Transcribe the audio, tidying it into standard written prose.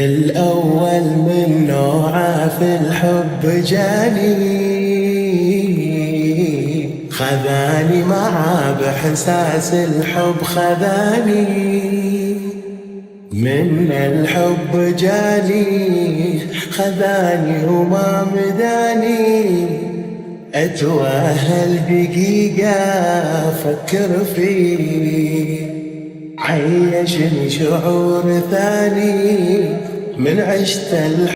الأول من نوعه في الحب جاني، خذاني معاه بإحساس الحب خذاني، من الحب جاني خذاني وما مداني، أتوهل دقيقة أفكر فيه، عيشني شعور ثاني من عشت